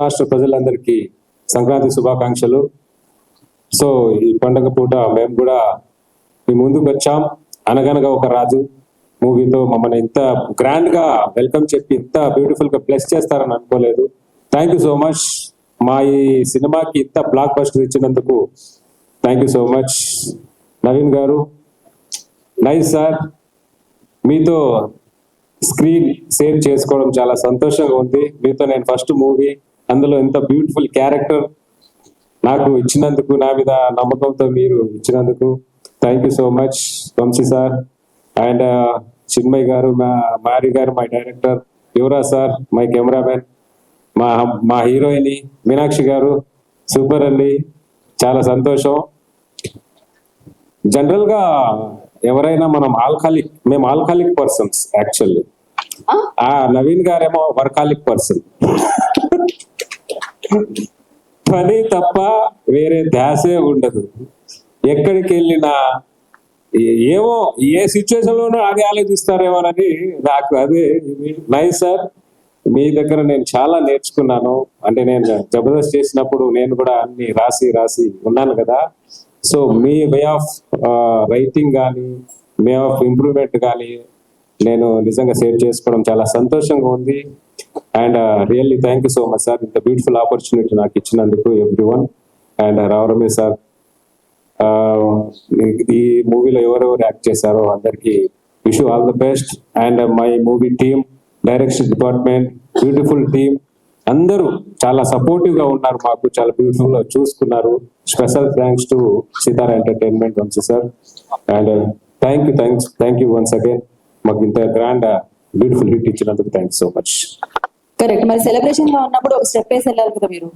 రాష్ట్ర ప్రజలందరికీ సంక్రాంతి శుభాకాంక్షలు. సో ఈ పండుగ పూట మేము కూడా మీ ముందుకు వచ్చాం. అనగనగా ఒక రాజు మూవీతో మమ్మల్ని ఇంత గ్రాండ్ గా వెల్కమ్ చెప్పి ఇంత బ్యూటిఫుల్ గా ప్లస్ చేస్తారని అనుకోలేదు. Thank you so much. మా ఈ సినిమాకి ఇంత బ్లాక్ బస్టర్ ఇచ్చినందుకు thank you so much. Naveen గారు నైస్ సార్, మీతో స్క్రీన్ షేర్ చేసుకోవడం చాలా సంతోషంగా ఉంది. మీతో నేను ఫస్ట్ మూవీ, అందులో ఎంత బ్యూటిఫుల్ క్యారెక్టర్ నాకు ఇచ్చినందుకు, నా మీద నమ్మకంతో మీరు ఇచ్చినందుకు thank you so much Vamshi sir. And Chinmay గారు, మారి గారు my director, Yuvraj sir my cameraman, మా హీరోయిన్ మీనాక్షి గారు సూపర్ అండి, చాలా సంతోషం. జనరల్ గా ఎవరైనా మేము ఆల్కహాలిక్ పర్సన్స్ యాక్చువల్లీ. నవీన్ గారేమో వర్కాలిక్ పర్సన్. పని తప్ప వేరే ధ్యాసే ఉండదు. ఎక్కడికి వెళ్ళినా ఏమో ఏ సిచ్యువేషన్ లోనూ అది ఆలోచిస్తారేమోనని నాకు అదే. నైస్ సార్, మీ దగ్గర నేను చాలా నేర్చుకున్నాను. అంటే నేను జబర్దస్త్ చేసినప్పుడు నేను కూడా అన్ని రాసి ఉన్నాను కదా. So me way of writing కానీ, వే ఆఫ్ ఇంప్రూవ్మెంట్ కానీ నేను నిజంగా సేవ్ చేసుకోవడం చాలా సంతోషంగా ఉంది. And really thank you so much sir, ఇంత బ్యూటిఫుల్ ఆపర్చునిటీ నాకు ఇచ్చినందుకు ఎవ్రీవన్. అండ్ రావరమే సార్, ఈ మూవీలో ఎవరెవరు యాక్ట్ చేశారో అందరికి wish all the best. And my movie team, direction department, beautiful team అందరూ చాలా సపోర్టివ్ గా ఉన్నారు, మాకు చాలా బ్యూటిఫుల్ గా చూసుకున్నారు. Special thanks to Sithara entertainment Vamshi sir. And thank you once again, మాకు ఇంత గ్రాండ్ బ్యూటిఫుల్ హిట్ ఇచ్చినందుకు థ్యాంక్ సో మచ్. కరెక్ట్. మరి సెలబ్రేషన్ లో ఉన్నప్పుడు ఒక స్టెప్ వేసి వెళ్ళాలి కదా మీరు.